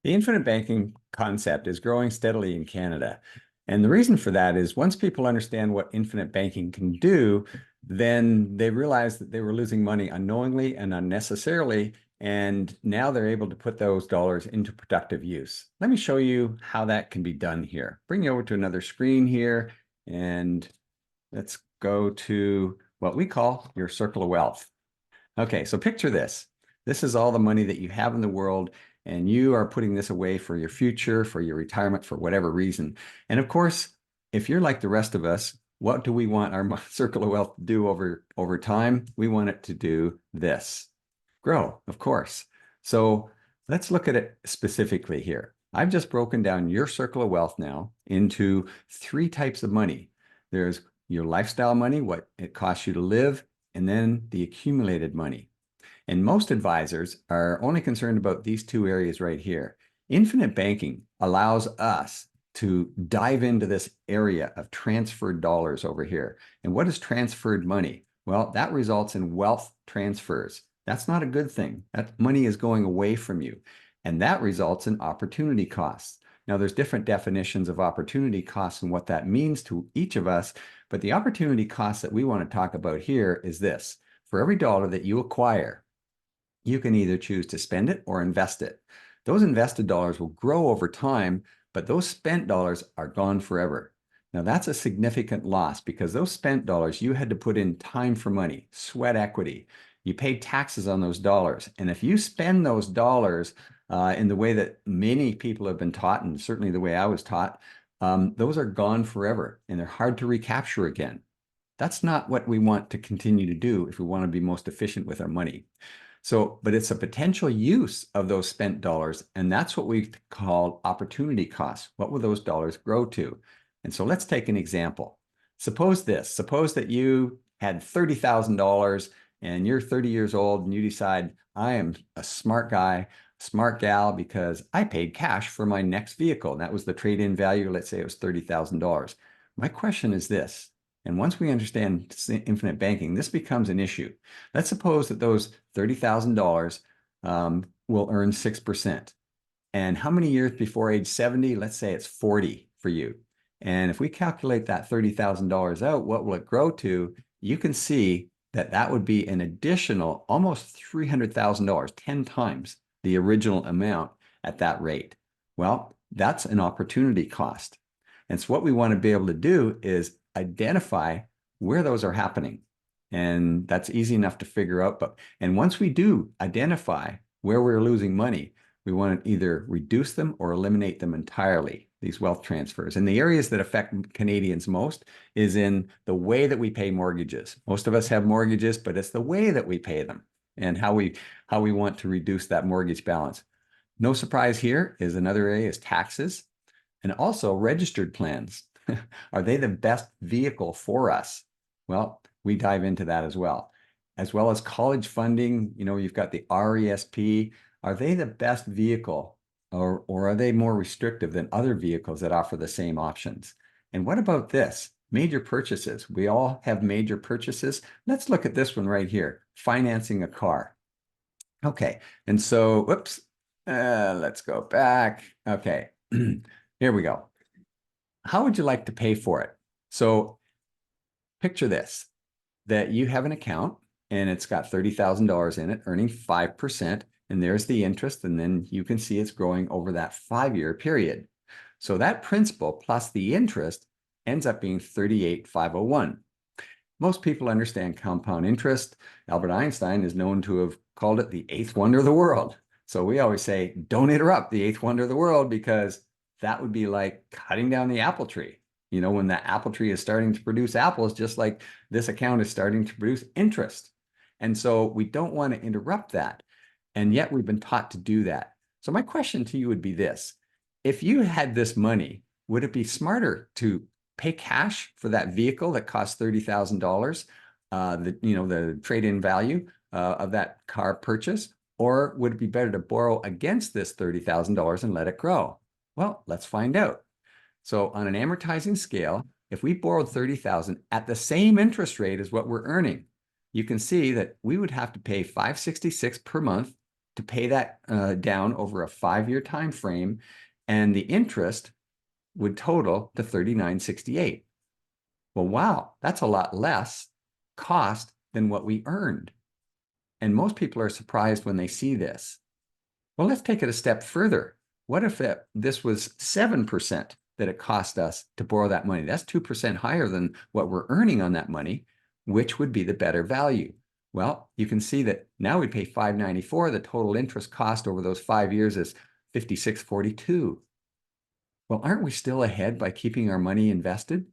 The infinite banking concept is growing steadily in Canada. And the reason for that is once people understand what infinite banking can do, then they realize that they were losing money unknowingly and unnecessarily. And now they're able to put those dollars into productive use. Let me show you how that can be done here. Bring you over to another screen here, and let's go to what we call your circle of wealth. Okay, so picture this. This is all the money that you have in the world, and you are putting this away for your future, for your retirement, for whatever reason. And of course, if you're like the rest of us, what do we want our circle of wealth to do over time? We want it to do this. Grow, of course. So let's look at it specifically here. I've just broken down your circle of wealth now into three types of money. There's your lifestyle money, what it costs you to live, and then the accumulated money. And most advisors are only concerned about these two areas right here. Infinite banking allows us to dive into this area of transferred dollars over here. And what is transferred money? Well, that results in wealth transfers. That's not a good thing. That money is going away from you. And that results in opportunity costs. Now, there's different definitions of opportunity costs and what that means to each of us. But the opportunity cost that we want to talk about here is this. For every dollar that you acquire, you can either choose to spend it or invest it. Those invested dollars will grow over time, but those spent dollars are gone forever. Now, that's a significant loss because those spent dollars, you had to put in time for money, sweat equity. You paid taxes on those dollars. And if you spend those dollars in the way that many people have been taught, and certainly the way I was taught, those are gone forever and they're hard to recapture again. That's not what we want to continue to do if we want to be most efficient with our money. So, but it's a potential use of those spent dollars, and that's what we call opportunity costs. What will those dollars grow to? And so let's take an example. Suppose that you had $30,000 and you're 30 years old and you decide, I am a smart guy, smart gal, because I paid cash for my next vehicle. And that was the trade-in value. Let's say it was $30,000. My question is this. And once we understand infinite banking, this becomes an issue. Let's suppose that those $30,000 will earn 6%. And how many years before age 70? Let's say it's 40 for you. And if we calculate that $30,000 out, what will it grow to? You can see that that would be an additional almost $300,000, 10 times the original amount at that rate. Well, that's an opportunity cost. And so what we want to be able to do is identify where those are happening. And that's easy enough to figure out. And once we do identify where we're losing money, we want to either reduce them or eliminate them entirely, these wealth transfers. And the areas that affect Canadians most is in the way that we pay mortgages. Most of us have mortgages, but it's the way that we pay them and how we want to reduce that mortgage balance. No surprise here is another area is taxes and also registered plans. Are they the best vehicle for us? Well, we dive into that as well as college funding. You know, you've got the RESP. Are they the best vehicle or are they more restrictive than other vehicles that offer the same options? And what about this? Major purchases. We all have major purchases. Let's look at this one right here, financing a car. Okay, and so, whoops, let's go back. Okay, here we go. How would you like to pay for it? So picture this, that you have an account and it's got $30,000 in it, earning 5%, and there's the interest, and then you can see it's growing over that 5-year period. So that principal plus the interest ends up being $38,501. Most people understand compound interest. Albert Einstein is known to have called it the eighth wonder of the world. So we always say, don't interrupt the eighth wonder of the world, because that would be like cutting down the apple tree. You know, when the apple tree is starting to produce apples, just like this account is starting to produce interest. And so we don't want to interrupt that. And yet we've been taught to do that. So my question to you would be this. If you had this money, would it be smarter to pay cash for that vehicle that costs $30,000, the trade-in value of that car purchase? Or would it be better to borrow against this $30,000 and let it grow? Well, let's find out. So on an amortizing scale, if we borrowed $30,000 at the same interest rate as what we're earning, you can see that we would have to pay $566 per month to pay that down over a 5-year time frame, and the interest would total to $39.68. Well, wow, that's a lot less cost than what we earned. And most people are surprised when they see this. Well, let's take it a step further. What if this was 7% that it cost us to borrow that money? That's 2% higher than what we're earning on that money. Which would be the better value? Well, you can see that now we pay $594. The total interest cost over those 5 years is $56.42. Well, aren't we still ahead by keeping our money invested?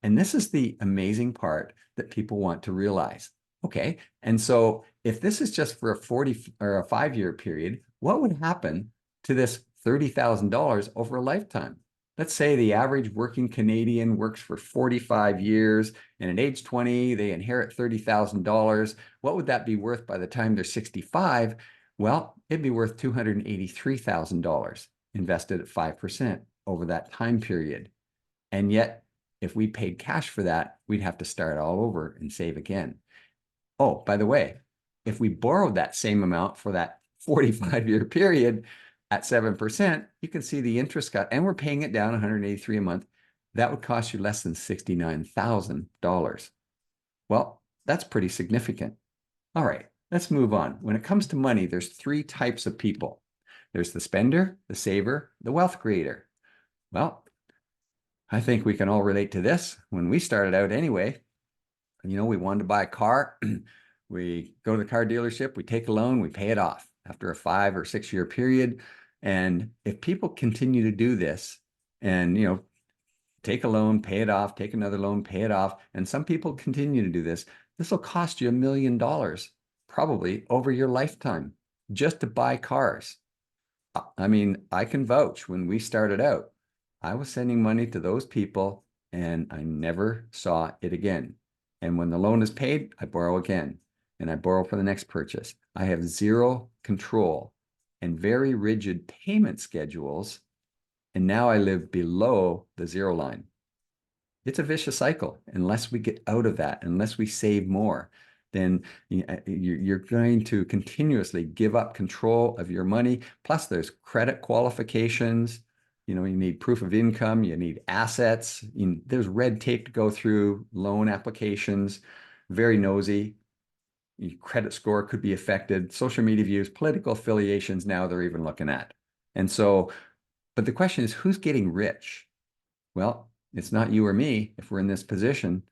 And this is the amazing part that people want to realize. Okay, and so if this is just for a 40 or a 5-year period, what would happen to this $30,000 over a lifetime? Let's say the average working Canadian works for 45 years, and at age 20, they inherit $30,000. What would that be worth by the time they're 65? Well, it'd be worth $283,000 invested at 5% over that time period. And yet, if we paid cash for that, we'd have to start all over and save again. Oh, by the way, if we borrowed that same amount for that 45-year period at 7%, you can see the interest cut, and we're paying it down $183 a month. That would cost you less than $69,000. Well, that's pretty significant. All right, let's move on. When it comes to money, there's 3 types of people. There's the spender, the saver, the wealth creator. Well, I think we can all relate to this. When we started out anyway, we wanted to buy a car. We go to the car dealership, we take a loan, we pay it off after a 5 or 6 year period. And if people continue to do this and, take a loan, pay it off, take another loan, pay it off, and some people continue to do this, this will cost you $1 million probably over your lifetime just to buy cars. I mean, I can vouch when we started out, I was sending money to those people and I never saw it again. And when the loan is paid, I borrow again and I borrow for the next purchase. I have zero control and very rigid payment schedules. And now I live below the zero line. It's a vicious cycle. Unless we get out of that, unless we save more, then you're going to continuously give up control of your money. Plus there's credit qualifications. You need proof of income, you need assets, there's red tape to go through, loan applications, very nosy. Your credit score could be affected, social media views, political affiliations now they're even looking at. And so, but the question is, who's getting rich? Well, it's not you or me if we're in this position.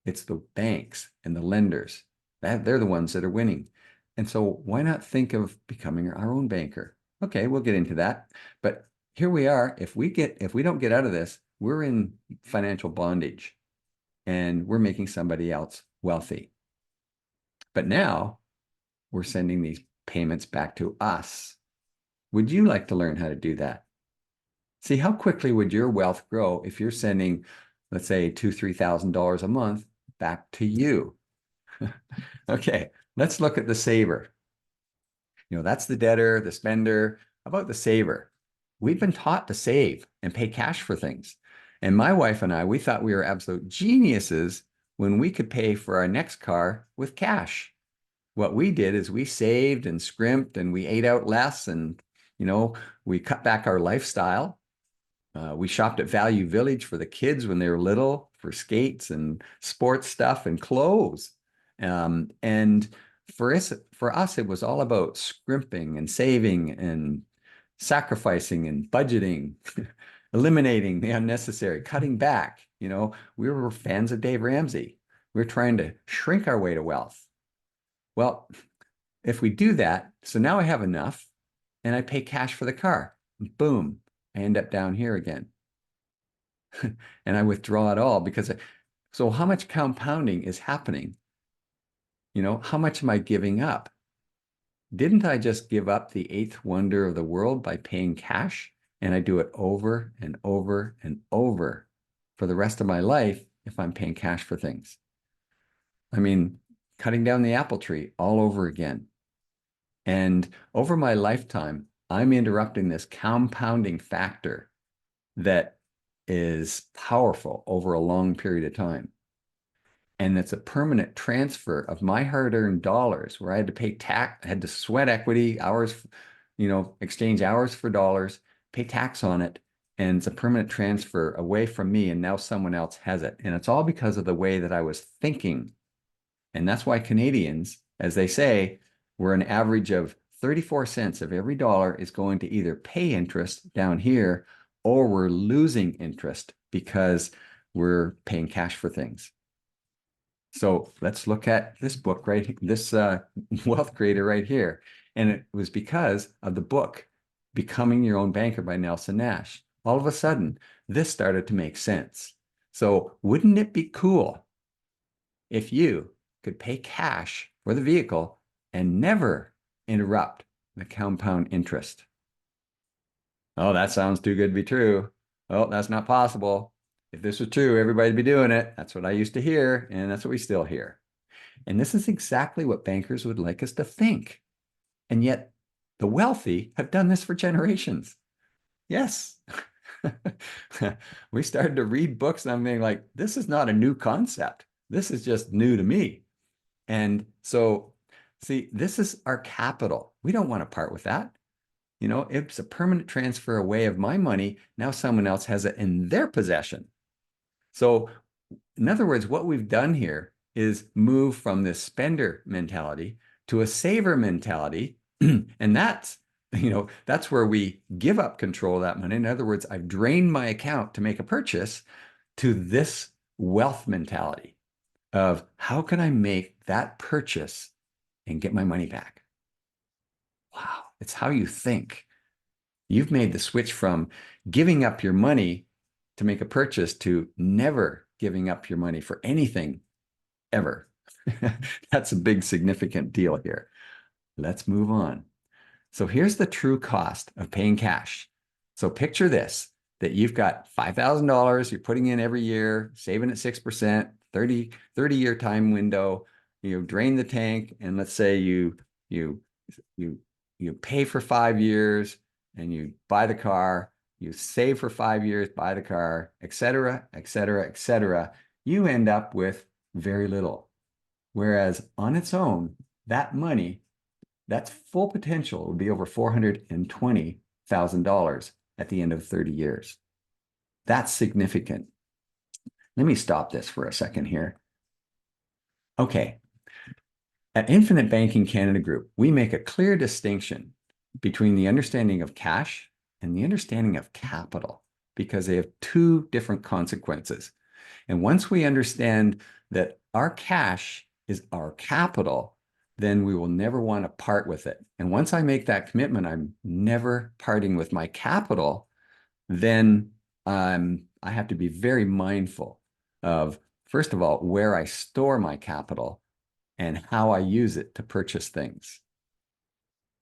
It's the banks and the lenders. They're the ones that are winning. And so why not think of becoming our own banker? Okay, we'll get into that. But here we are. If we don't get out of this, we're in financial bondage and we're making somebody else wealthy. But now we're sending these payments back to us. Would you like to learn how to do that? See, how quickly would your wealth grow if you're sending, let's say, $2,000, $3,000 a month back to you? Okay, let's look at the saver. That's the debtor, the spender. How about the saver? We've been taught to save and pay cash for things. And my wife and I, we thought we were absolute geniuses when we could pay for our next car with cash. What we did is we saved and scrimped and we ate out less and, we cut back our lifestyle. We shopped at Value Village for the kids when they were little for skates and sports stuff and clothes. And for us, it was all about scrimping and saving and sacrificing and budgeting, eliminating the unnecessary, cutting back. We were fans of Dave Ramsey. We were trying to shrink our way to wealth. Well, if we do that, so now I have enough and I pay cash for the car. Boom, I end up down here again. And I withdraw it all because, so how much compounding is happening? How much am I giving up? Didn't I just give up the 8th wonder of the world by paying cash? And I do it over and over and over for the rest of my life if I'm paying cash for things. I mean, cutting down the apple tree all over again. And over my lifetime, I'm interrupting this compounding factor that is powerful over a long period of time. And it's a permanent transfer of my hard-earned dollars where I had to pay tax, I had to sweat equity, hours, exchange hours for dollars, pay tax on it. And it's a permanent transfer away from me. And now someone else has it. And it's all because of the way that I was thinking. And that's why Canadians, as they say, we're an average of 34 cents of every dollar is going to either pay interest down here or we're losing interest because we're paying cash for things. So let's look at this book this Wealth Creator right here. And it was because of the book, Becoming Your Own Banker by Nelson Nash. All of a sudden, this started to make sense. So wouldn't it be cool if you could pay cash for the vehicle and never interrupt the compound interest? Oh, that sounds too good to be true. Oh, that's not possible. If this was true, everybody'd be doing it. That's what I used to hear, and that's what we still hear. And this is exactly what bankers would like us to think. And yet the wealthy have done this for generations. Yes. We started to read books and I'm being like, this is not a new concept. This is just new to me. And so, see, this is our capital. We don't want to part with that. It's a permanent transfer away of my money. Now someone else has it in their possession. So in other words, what we've done here is move from this spender mentality to a saver mentality. And that's where we give up control of that money. In other words, I've drained my account to make a purchase, to this wealth mentality of how can I make that purchase and get my money back? Wow, it's how you think. You've made the switch from giving up your money to make a purchase to never giving up your money for anything ever. That's a big significant deal here. Let's move on. So here's the true cost of paying cash. So picture this, that you've got $5,000 you're putting in every year, saving at 6%, 30-year time window, drain the tank, and let's say you pay for 5 years and you buy the car, you save for 5 years, buy the car, et cetera, et cetera, et cetera. You end up with very little. Whereas on its own, that money, that's full potential would be over $420,000 at the end of 30 years. That's significant. Let me stop this for a second here. Okay. At Infinite Banking Canada Group, we make a clear distinction between the understanding of cash and the understanding of capital, because they have two different consequences. And once we understand that our cash is our capital, then we will never want to part with it. And once I make that commitment, I'm never parting with my capital, then I have to be very mindful of, first of all, where I store my capital and how I use it to purchase things.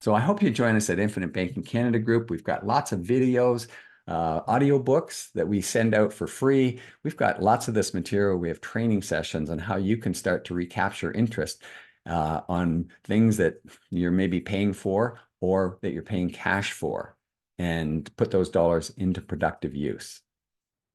So I hope you join us at Infinite Banking Canada Group. We've got lots of videos, audiobooks that we send out for free. We've got lots of this material. We have training sessions on how you can start to recapture interest on things that you're maybe paying for or that you're paying cash for, and put those dollars into productive use.